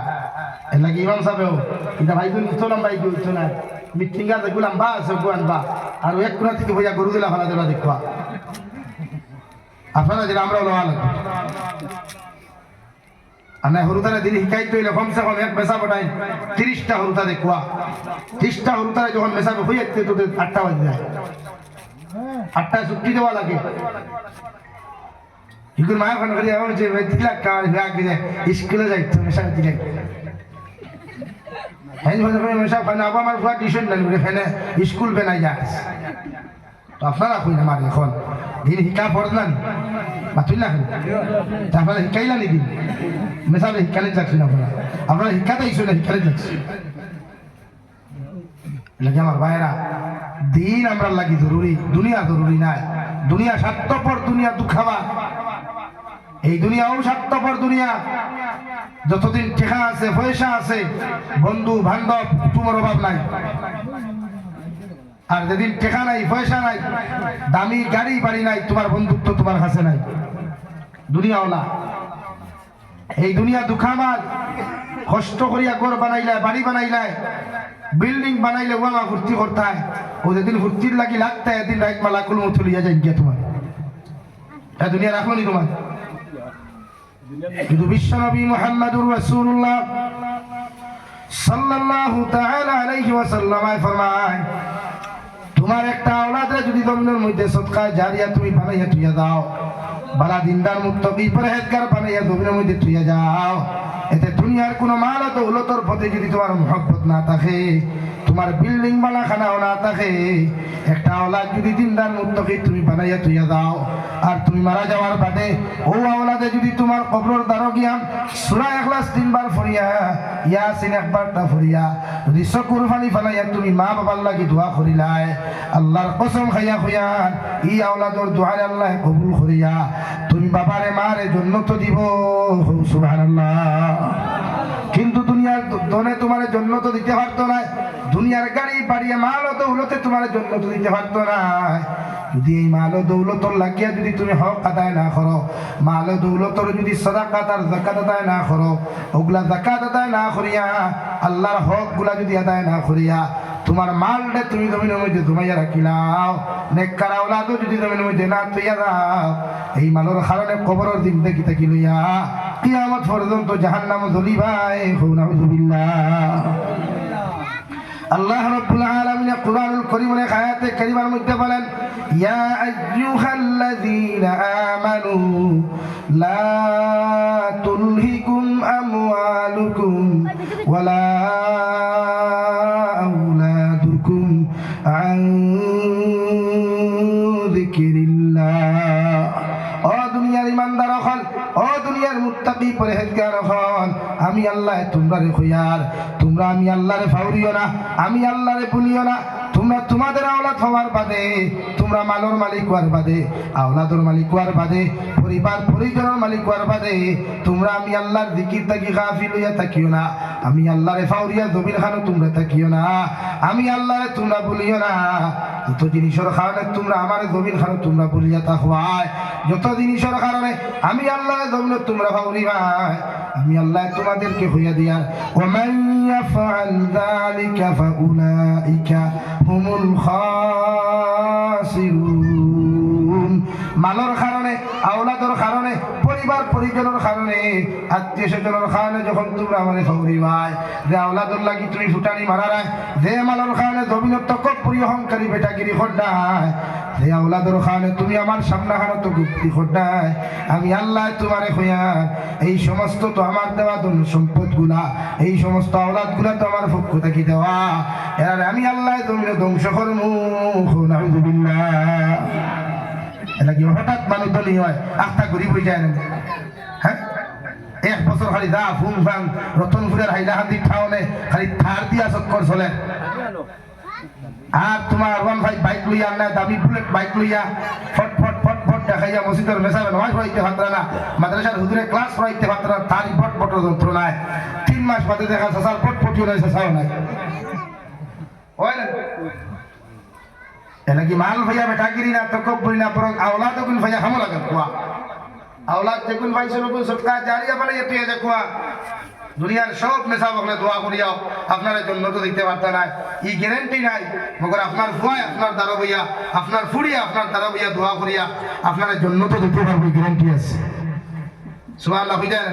এর লাগে ইমাম সাহেব এটা ভাই গুণ চলাম ভাই গুণ চলা মিটিং আর গুলাম বা আছে গুয়ান বা আর এক কোণা থেকে ভাইয়া গরু দিলা ভাড়া দেওয়া দেখবা আপনারা যেটা আমরা লোয়া লাগে আর না হরুতারা দিন শিকাইতে হইলে কমসে কম এক মেসাব ওটাই 30টা হরুতা দেখবা 30টা হরুতারা যখন মেসাব হয়ে যাচ্ছে তোদের 8টা বাজে যায় 8টায় ছুটি দেওয়া লাগে ইগুর মায়া ফোন করি আমার যে দিলা কার ব্যাগ দিয়ে স্কুলে যাইতো মেশা দিলাই হ্যাঁ বলে মেশা খানা আবার আমার ফুয়া টিউশন না বলে ফেনে স্কুল বেনাই যায় তো আপনারা কই না মারে এখন দিন শিকা ফরজ না মাতুই না আপনারা শিকাইলা নি দিন মেসাবে শিকালে যাচ্ছি না আপনারা শিক্ষাতে ইস্যু না শিকালে যাচ্ছি লাগে আমার ভাইরা দিন আমরা লাগি জরুরি দুনিয়া জরুরি নাই দুনিয়া স্বার্থপর দুনিয়া দুঃখাবা এই দুনিয়াও স্বার্থপর দুনিয়া যতদিন টেকা আছে পয়সা আছে বন্ধু বান্ধব তোমার অভাব নাই আর যেদিন টেকা নাই পয়সা নাই দামি গাড়ি বাড়ি নাই তোমার বন্ধুত্ব তোমার কাছে নাই দুনিয়াওয়ালা এই দুনিয়া দুঃখামাল কষ্ট করিয়া ঘর বানাইলায় বাড়ি বানাইলায় বিল্ডিং বানাইলে ওয়াঙা ভর্তি করতে হয় ও যেদিন ভর্তির লাগি লাগতে এদিন রাইট মালা কুলু চলিয়া যায় গিয়া তোমার দুনিয়া রাখলো নি তোমার কিন্তু বিশ্বনবী মুহাম্মদুর রাসূলুল্লাহ সাল্লাল্লাহু তাআলা আলাইহি ওয়াসাল্লাম ফরমায় তোমার একটা আওলাদরে যদি জমিনের মধ্যে সদকা জারিয়া তুমি বানাইয়া তুইয়া দাও বালা দিনদার মুত্তাকি পরহেজগার বানাইয়া জমিনের মধ্যে তুইয়া যাও এতে দুনিয়ার কোনো মাল দৌলতর প্রতি যদি তোমার মহব্বত না থাকে তোমার বিল্ডিং বানা খানাও না থাকে একটা আওলাদ যদি দিনদার মুত্তাকি তুমি বানাইয়া তুইয়া দাও আর তুমি মারা যাওয়ার বাদে ও আওলাদে যদি তোমার কবরের দ্বারা গিয়া সূরা ইখলাস 3 বার পড়িয়া ইয়াসিন একবারটা পড়িয়া যদি চকুর পানি ফেলাইয়া তুমি মা বাবার লাগি দোয়া করিলাই আল্লাহর কসম খাইয়া খুয়ান এই আওলাদর দোয়া আল্লাহ কবুল করিয়া তুমি বাবারে মারে জান্নাত দিব সুবহানাল্লাহ কিন্তু দুনিয়ার ধনে তোমার জান্নাত দিতে পারতো না দুনিয়ার গাড়ি বাড়িয়ে মাল ও দৌলতে তোমার জান্নাত দিতে পারতো না যদি এই মাল ও দৌলতর লাগিয়া যদি তুমি হক আদায় না করো মাল ও দৌলতর যদি সাদাকাত আর যাকাত আদায় না করো ওগুলা যাকাত আদায় না করিয়া আল্লাহর হক গুলা যদি আদায় না করিয়া তোমার মালটা তুমি জমিনের মধ্যে জমাইয়া রাখিলাও নেককার আওলাদও যদি জমিনের মধ্যে না তুইয়া দাও এই মালের কারণে কবরের দিন দেখি থাকি লইয়া কিয়ামত পর্যন্ত জাহান্নামে জ্বলিবাই নাউযুবিল্লাহ আল্লাহ রাব্বুল আলামিন কুরআনুল কারীমের আয়াতে কারীমার মধ্যে বলেন ইয়া আইয়ুহাল্লাযীনা আমানু লা তুলহিকুম আমওয়ালুকুম ওয়ালা আওলাদুকুম আন যিকিরিল্লাহ ও দুনিয়ার ইমানদার হল ও দুনিয়ার মুত্তাকি পরহেজগার হল আমি আল্লাহ তোমরা খুয়ার তোমরা আমি আল্লাহরে ফাউরিও না আমি আল্লাহরে ভুলিও না তোমরা তোমাদের আওলাদ হওয়ার বাদে তোমরা মালর মালিক হওয়ার বাদে আওলাদর মালিক হওয়ার বাদে পরিবার পরিজনের মালিক হওয়ার বাদে তোমরা আমি আল্লাহর জিকির থাকি গাফিল হইয়া থাকিও না আমি আল্লাহরে ফাউরিয়া জমিন খানো তোমরা থাকিও না আমি আল্লাহরে তোমরা ভুলিও না যত জিনিসের কারণে তোমরা আমার জমিন খানো তোমরা ভুলিয়া থাকবাই যত জিনিসের কারণে আমি আল্লাহরে জমিন তোমরা ফাউরিবাই আমি আল্লাহ তোমাদেরকে হইয়া দিয়ার ওমান ইয়াফআল যালিকা ফাউলাইকা হুমুল খাসিরুন মালর কারণে আওলাদর কারণে পরিবার পরিজনের কারণে আত্মীয় স্বজনের কারণে যখন তোমরা আমারে ফাউরিবাই যে আওলাদর লাগি তুমি ফুটানি মারারাই যে মালর কারণে জমিনত তকব্বুরি অহংকারী বেটাগিরি করডাই যে আওলাদর কারণে তুমি আমার সামনে হারত গুপ্তি করডাই আমি আল্লাহ তোমারে হইয়া এই সমস্ত তো আমার দেওয়া ধন সম্পদ গুলা এই সমস্ত আওলাদ গুলা তো আমার পক্ষ থেকে দেওয়া এর আমি আল্লাহ জমিনে ধ্বংস করমু নাউযুবিল্লাহ এটা কি হঠাৎ মানুষ দলি হয় আস্থা গরিব হয়ে যায় না হ্যাঁ এক বছর খালি দা ফুম ফাং রতনপুরের হাইলাহান্দি ঠাউনে খালি থার দিয়া চক্কর চলে আর তোমার 15 বাইক লইয়া না দামি বুলেট বাইক লইয়া ফট ফট ফট ফট দেখাইয়া মসজিদের মেসাবে নামাজ পড়াইতে পারত না মাদ্রাসার হুজুরে ক্লাস পড়াইতে পারত না তারই ফট ফট যন্ত্রণায় 3 মাস বাদে দেখা সাসার ফট ফটিও নাই সাসাও নাই হয় না এলাকি মাল ভাইয়া বেটাগিরি না তকব্বুরি না বরং আওলাদ গুল ভাইয়া হামলা করবা আওলাদ যেগুন ভাই সরকুল সদকা জারিয়া বানাইয়া তুই দেখবা দুনিয়ার সব মেসা বকলে দোয়া করিয়াও আপনারা জান্নাত দিতে পারত না এই গ্যারান্টি নাই মগর আপনার ফুয়ায় আপনার দ্বারা ভাইয়া আপনার ফুড়িয়া আপনার দ্বারা ভাইয়া দোয়া করিয়া আপনারা জান্নাত দিতে পারবে গ্যারান্টি আছে সুবহানাল্লাহ বুঝেন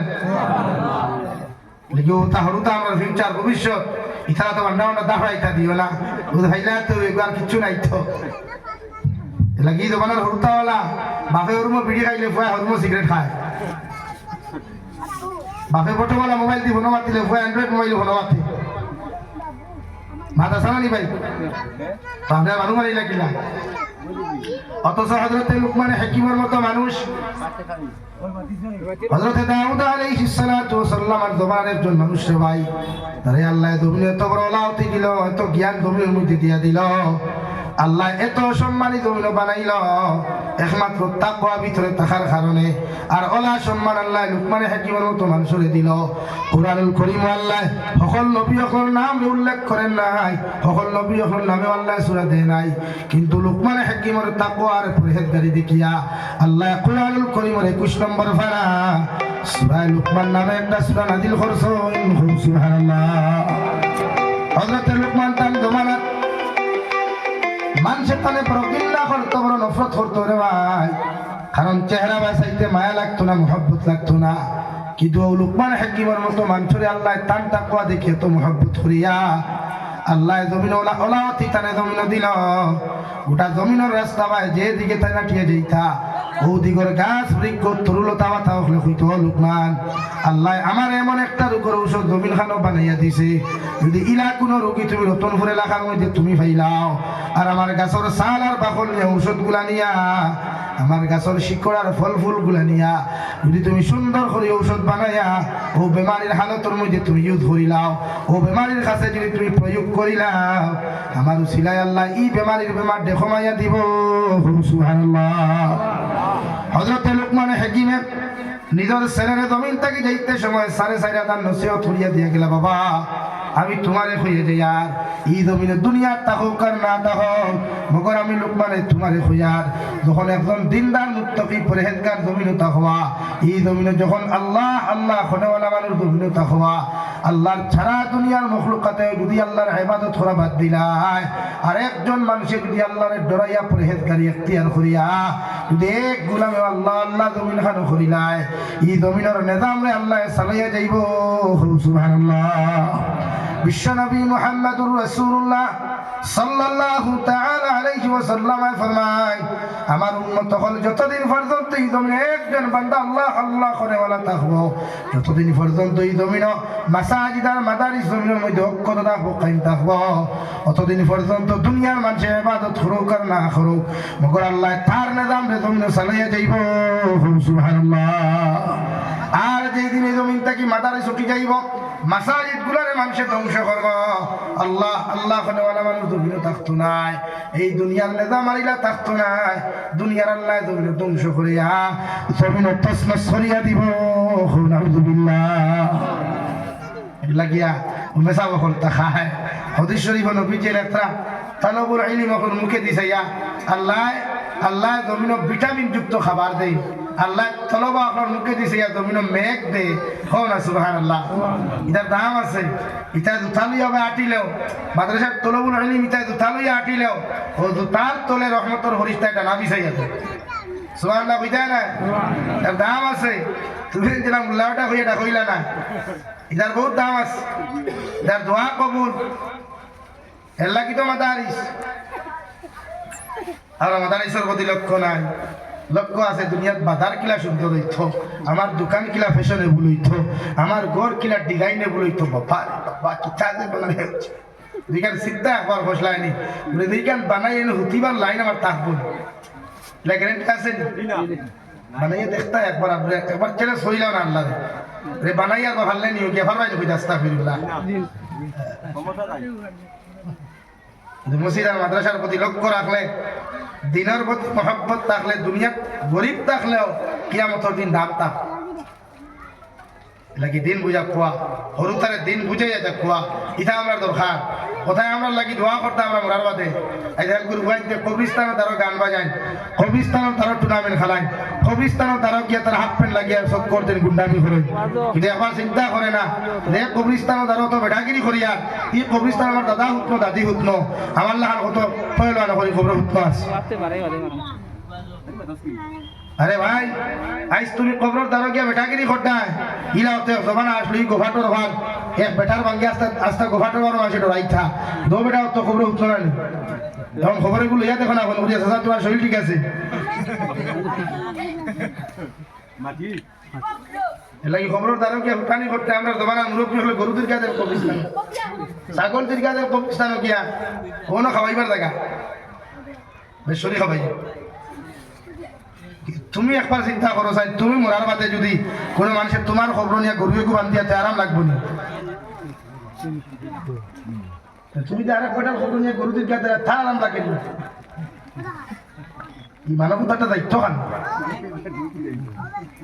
লিখো তাহরুতা আমরা ফিউচার ভবিষ্যৎ ইতারা তো বান্ডা বান্ডা দাফাইতা দিও না ও ভাইলা তো এবার কিছু নাই তো লাগি দোকানের হরুতাওয়ালা বাপে হরমো বিড়ি খাইলে ফুয়া হরমো সিগারেট খায় বাপে ফটোওয়ালা মোবাইল দিয়ে ফোনো মারতিলে ফুয়া অ্যান্ড্রয়েড মোবাইল ফোনো মারতে মাথা সালানি ভাই আমরা মানুষ মারি লাগিলা অথচ হযরতে লুকমান হাকিমের মতো মানুষ হযরতে দাউদ আলাইহিস সালাতু ওয়াস সালামের জমানার একজন মানুষ রে ভাই আরে আল্লাহ দুনিয়া এত বড় লাউতি দিল এত জ্ঞান দুনিয়ার মধ্যে দিয়া দিল আল্লাহ এত সম্মানিত বানাইল একমাত্র তাকওয়া ভিতরে থাকার কারণে আর ওলা সম্মান আল্লাহ লুকমান হাকিমের মতো মানুষরে দিল কুরআনুল কারীম আল্লাহ সকল নবী সকল নাম উল্লেখ করেন নাই সকল নবী সকল নামে আল্লাহ সূরা দেয় নাই কিন্তু লুকমান হাকিমের তাকওয়া আর পরহেজগারি দেখিয়া আল্লাহ কুরআনুল কারীমের 21 নম্বর পারা সূরা লুকমান নামে একটা সূরা নাযিল করছেন সুবহানাল্লাহ হযরত লুকমান তার জমানাত মানুষের তালে বড় গিল্লা করতো বড় নফরত করতো রে ভাই কারণ চেহারা বাসাইতে মায়া লাগতো না মোহাব্বত লাগতো না কিন্তু লুকমান হাকিমের মতো মানুষের আল্লাহ তান তাকওয়া দেখে তো মোহাব্বত করিয়া আল্লাহ জমিন ওলাওয়াতি তানে জমিন দিল গোটা জমিনের রাস্তা ভাই যে দিকে তাই নাটিয়ে যাইতা ও দিগর গাছ বৃক্ষ তরুলতা বাতা হলে হইতো লুকমান আল্লাহ আমার এমন একটা রোগের ঔষধ জমিন খানো বানাইয়া দিছে যদি ইলা কোনো রোগী তুমি রতনপুর এলাকার মধ্যে তুমি পাইলাও আর আমার গাছের ছাল আর বাকল নিয়ে ঔষধ গুলা নিয়া আমার গাছের শিকড় আর ফল ফুল গুলা নিয়া যদি তুমি সুন্দর করে ঔষধ বানাইয়া ও বেমারির হালতের মধ্যে তুমি ইউজ করিলাও ও বেমারির কাছে যদি তুমি প্রয়োগ করিলাও আমার উসিলায় আল্লাহ এই বেমারির বেমার দেখমাইয়া দিব সুবহানাল্লাহ হযরত লুকমান হাকিমের নিজের ছেলের জমিন থেকে যাইতে সময় সাড়ে 4,000 নসিহত করিয়া দিয়া গেলা বাবা আমি তোমারে খুঁজে যাই আর এই জমিনে দুনিয়ার তাহক আর না তাহক মগর আমি লুকমানে তোমারে খুঁজার যখন একজন দিনদার মুত্তাকি পরহেজগার জমিনে তাহওয়া এই জমিনে যখন আল্লাহ আল্লাহ খনেওয়ালা মানুষ জমিনে তাহওয়া আল্লাহর ছাড়া দুনিয়ার মখলুকাতে যদি আল্লাহর ইবাদত করা বাদ দিলায় আর একজন মানুষের যদি আল্লাহর ডরাইয়া পরহেজগারি ইখতিয়ার করিয়া যদি এক গোলামে আল্লাহ আল্লাহ জমিন খানো করিলায় এই জমিনের নিজামে আল্লাহ চালাইয়া যাইব সুবহানাল্লাহ বিশ্বনবী মুহাম্মদুর রাসূলুল্লাহ সাল্লাল্লাহু তাআলা আলাইহি ওয়াসাল্লাম ফরমায় আমার উম্মত হল যতদিন পর্যন্ত এই জমিনে একজন বান্দা আল্লাহ আল্লাহ করে ওয়ালা থাকবো যতদিন পর্যন্ত এই জমিনে মাসাজিদ আর মাদারিস জমিনের মধ্যে ঐক্যতা থাকবো কায়েম থাকবো অতদিন পর্যন্ত দুনিয়ার মানুষের ইবাদত করুক আর না করুক মগর আল্লাহ তার নিজাম রে জমিনে চালাইয়া যাইব সুবহানাল্লাহ আর যেই দিন এই জমিন থেকে মাদারিস উঠি যাইব মাসাজিদ গুলারে মানুষে ধ্বংস করবো আল্লাহ আল্লাহ খনেওয়ালা মানুষ জমিনে থাকতো নাই এই দুনিয়ার নেজা মারিলা থাকতো নাই দুনিয়ার আল্লাহ জমিনে ধ্বংস করিয়া জমিনে তছনছ করিয়া দিব নাউযুবিল্লাহ লাগিয়া মেসা বকল তাখায় হাদিস শরীফ নবীজির একটা তালবুল ইলম এখন মুখে দিছাইয়া আল্লাহ আল্লাহ জমিনে ভিটামিন যুক্ত খাবার দেই আল্লাহ তলবা আপনার মুখে দিছে জমিন মেঘ দে হো না সুবহানাল্লাহ এটার দাম আছে এটা জুতালুই হবে আটিলেও মাদ্রাসার তলবুল ইলম এটা জুতালুই আটিলেও ও জুতার তলে রহমতের ফেরেশতা এটা না বিছাই আছে সুবহানাল্লাহ বুঝায় না এর দাম আছে তুমি যেটা মুল্লাটা হই এটা কইলা না এটার বহুত দাম আছে এটার দোয়া কবুল এর লাগি তো মাদারিস আর মাদারিসের প্রতি লক্ষ্য নাই লক্ষ্য আছে দুনিয়ার বাজার কিলা সুন্দর হইতো আমার দোকান কিলা ফ্যাশনেবল হইতো আমার ঘর কিলা ডিজাইনেবল হইতো বাবা বাবা কিতা যে বানাই হচ্ছে দুইখান সিদ্ধা একবার বসলাইনি দুইখান বানাই এনে হুতিবার লাইন আমার থাকবো না গ্যারেন্টি আছে বানাইয়া দেখতা একবার আপনি একবার ছেলে সইলাও না আল্লাহ রে বানাইয়া ভাল নাই নিও কি এবার বাইরে কই আস্তাগফিরুল্লাহ মসজিদ আর মাদ্রাসার প্রতি লক্ষ্য রাখলে দিনের প্রতি মহব্বত থাকলে দুনিয়া গরিব থাকলেও কিয়ামতের দিন দাম থাক লাগি দিন বুঝা খোয়া হরুতারে দিন বুঝাইয়া যা খোয়া ইটা আমরা দরকার কোথায় আমরা লাগি দোয়া করতে আমরা মরার বাদে কবরিস্তানও তারও গান বাজায় কবরিস্তানও তারও টুর্নামেন্ট খেলায় কবরিস্তানও তারও গিয়ে তার হাফ প্যান্ট লাগিয়ে সব করতেন গুন্ডামি করে কিন্তু একবার চিন্তা করে না যে কবরিস্তানও তারও তো বেটাগিরি করিয়া ই কবরিস্তান আমার দাদা হুতনো দাদি হুতনো আমার লাহার কত পয়লা করি খবর হুতনো আছে আরে ভাই আইস তুমি কবর দ্বারা গিয়া বেটাগিরি করতায় ইলাতে জমানা আসলি গোফাটোর ভাগ এক বেটার ভাঙ্গে আস্তে আস্তে গোফাটোর ভাগ আসে ডরাইতা দো বেটা তো খবর উঠতো না এখন খবরগুলো ইয়া দেখো না এখন উড়িয়া চাচা তোমার শরীর ঠিক আছে এলাকি খবরের দ্বারা কি কানি করতে আমরা দোকান মুরব্বী হলে গরু দীর্ঘাদের কবিস্তান ছাগল দীর্ঘাদের কবিস্তান গিয়া কোনো খাওয়াইবার জায়গা বেশ শরীর খাওয়াই তুমি একবার চিন্তা করো চাই তুমি মরার বাদে যদি কোনো মানুষের তোমার খবর নিয়ে গরু একু বান্ধিয়াতে আরাম লাগবো না তুমি যে আরেক কটার খবর নিয়ে গরু দীর্ঘাতে তা আরাম লাগে না এই মানবতাটা দায়িত্ব খান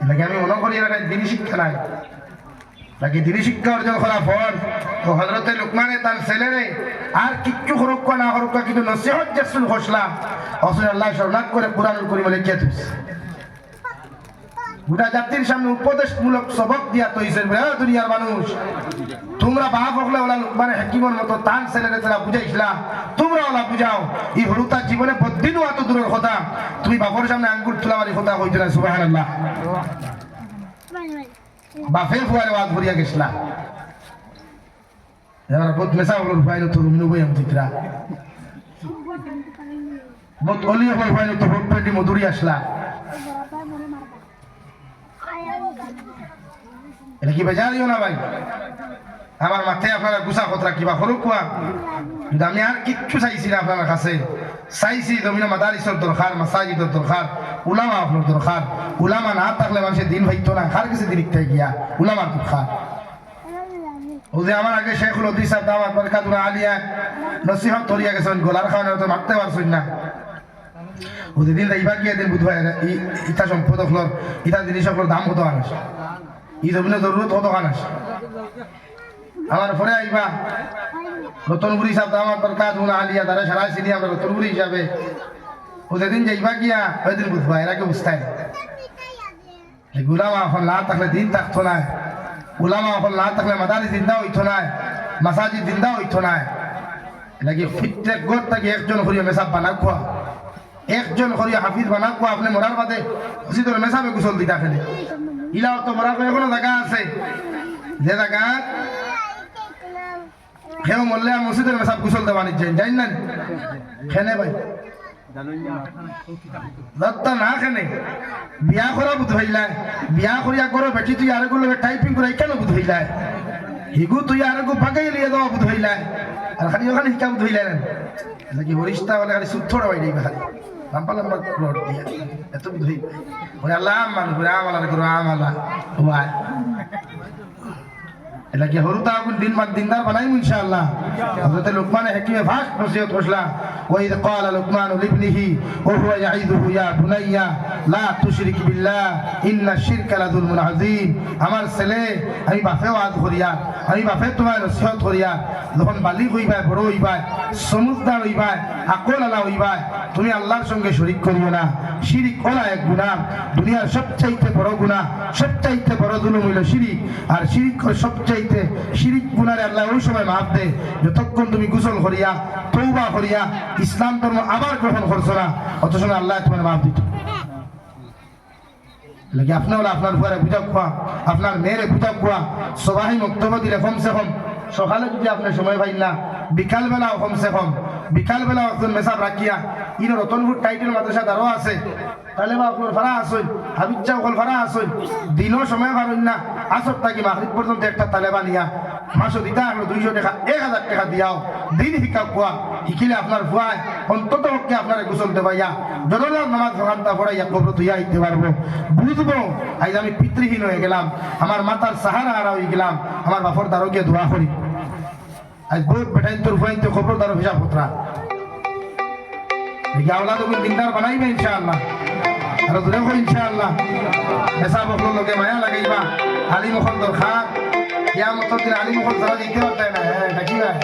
নাকি আমি মনে করি দিনী শিক্ষা নাই নাকি দিনী শিক্ষা অর্জন করা ফল তো হজরতে লোকমানে তার ছেলেরে আর কিচ্ছু হরক্ষ না হরক্ষ কিন্তু নসিহত জাসুল ঘোষলা অসুল আল্লাহ শরণাক করে কোরআনুল করিম লিখিয়া তুইছে গোটা জাতির সামনে উপদেশমূলক সবক দিয়া তৈছে দুনিয়ার মানুষ তোমরা বাপ হকলে ওলা লোকমানে হাকিমের মতো তান ছেলেরে তারা বুঝাইছিলা তোমরা ওলা বুঝাও এই হলুতা জীবনে বদিনও এত দূরের কথা তুমি বাপর সামনে আঙ্গুর তুলাবারি কথা কইতে না সুবহানাল্লাহ বাপে ফুয়ারে ওয়াজ ভরিয়া গেছিলা এবার বহুত মেসা হলো রুফাইনো তো রুমিনো বই আমি চিত্রা বহুত অলি হল রুফাইনো তো বহুত পেটি মধুরি আসলা এটা কি বেজারিও না ভাই আমার মাথায় আপনারা গুছা কথা কিবা হলো কোয়া কিন্তু আমি আর কিচ্ছু চাইছি না আপনার কাছে চাইছি জমিনে মাদারিসের দরকার মাসাজিদের দরকার উলামা আপনার দরকার উলামা না থাকলে মানুষের দিন ভাইতো না কার কিছু দিন গিয়া উলামার দরকার ও যে আমার আগে শেখুল হদিস সাহেব দাওয়াত বরকাতুল আলিয়া নসিহত করিয়া গেছেন গলার খাওয়ানো তো মারতে পারছেন না ও যেদিন রাইবা গিয়া দিন বুধবার ইটা সম্পদ হলোর ইটা জিনিস হলোর দাম কত আনাস ই জমিনে জরুরত কত আনাস আমার পরে আইবা রতনপুরি সাহেব দাওয়াত বরকাতুল আলিয়া তারা সারা চিনি আমরা রতনপুরি হিসাবে ও যেদিন যাইবা গিয়া ওই দিন বুধবার এর আগে বুঝতে গুলামা এখন না থাকলে দিন থাকতো না উলামা এখন না থাকলে মাদারি জিন্দা হইতো না মাসাজিদ জিন্দা হইতো না নাকি প্রত্যেক ঘর থেকে একজন করিয়া মেসাব বানা খোয়া একজন করিয়া হাফিজ বানা খোয়া আপনি মরার বাদে মসজিদের মেসাবে গোসল দিতা ফেলে ইলাও তো মরার এখনো জায়গা আছে যে জায়গা কেউ মরলে মসজিদের মেসাব গোসল দেওয়া নিচ্ছেন জানি না খেনে ভাই না খেনে বিয়া করা বুধ হইলাই বিয়া করিয়া করো বেটি তুই আর গুলো টাইপিং করে কেন বুধ হইলাই হিগু তুই আর গো বাগাই লিয়ে দেওয়া বুধ হইলাই আর খালি ওখানে হিকা বুধ হইলাই নাকি হরিষ্টা বলে খালি সুদ থোড়া বাইরে খালি লম্বা লম্বা রোড দিয়া এত বুধ হই ওরে আল্লাহ মান করে আমালা করো আমালা ওয়াই এলাকি হরুতা আগুন দিনদার বানাইম ইনশাআল্লাহ হযরত লুকমান হাকিমে ফাস্ট নসিহত করলা ওয়াইদ ক্বালা লুকমান লিবনিহি ওয়া হুয়া ইয়াইদুহু ইয়া বুনাইয়া লা তুশরিক বিল্লাহ ইন্নাশ শিরকা লাযুলমুন আযীম আমার ছেলে আমি বাপে ওয়াজ করিয়া আমি বাপে তোমার নসিহত করিয়া যখন বালিগ হইবা বড় হইবা সমুজদার হইবা আকল আলা হইবা তুমি আল্লাহর সঙ্গে শরীক করিও না শিরিক ওলা এক গুনাহ দুনিয়ার সবচাইতে বড় গুনাহ সবচাইতে বড় জুলুম হইল শিরিক আর শিরিক সবচাইতে শিরিক গুনারে আল্লাহ ওই সময় মাফ দেয় যতক্ষণ তুমি গোসল করিয়া তওবা করিয়া ইসলাম ধর্ম আবার গ্রহণ করছো না অত সময় আল্লাহ তোমার মাফ দিত লাগি আপনি হলো আপনার ঘরে বুঝা খোয়া আপনার মেয়েরে বুঝা খোয়া সবাই বক্তব্য দিলে কমসে কম সকালে যদি আপনি সময় পাই না বিকালবেলাও কমসে কম বিকালবেলা একজন মেসাব রাখিয়া ইনো রতনপুর টাইটেল মাদ্রাসা দ্বারাও আছে তাহলে বা আপনার ভাড়া আসুন হাবিজা ওখান ভাড়া আসুন দিনও সময় পাবেন না আসর থাকি মাগরিব পর্যন্ত একটা তালেবা নিয়া মাসও দিতা আমরা 200 টাকা 1000 টাকা দিয়াও দিন শিক্ষা খোয়া শিখিলে আপনার ভুয়ায় অন্তত পক্ষে আপনার গোসল দেবাইয়া জনরার নামাজ ঘন্টা পড়াইয়া কবর তুইয়া দিতে পারবো বুঝবো আজ আমি পিতৃহীন হয়ে গেলাম আমার মাতার সাহারা হারা হয়ে গেলাম আমার বাপর দ্বারও গিয়ে দোয়া করি আজ বহুত বেটাইন তোর ফুয়াইতে খবর দ্বারা ভিসা পত্রা আওলাদ দিনদার বানাইবে ইনশাআল্লাহ আর দূরে হই ইনশাআল্লাহ এসা বকল লোকে মায়া লাগাইবা আলী মুখর দরকার কিয়ামতের দিন আলী মুখর দ্বারা দিতে পারতে না হ্যাঁ নাকি ভাই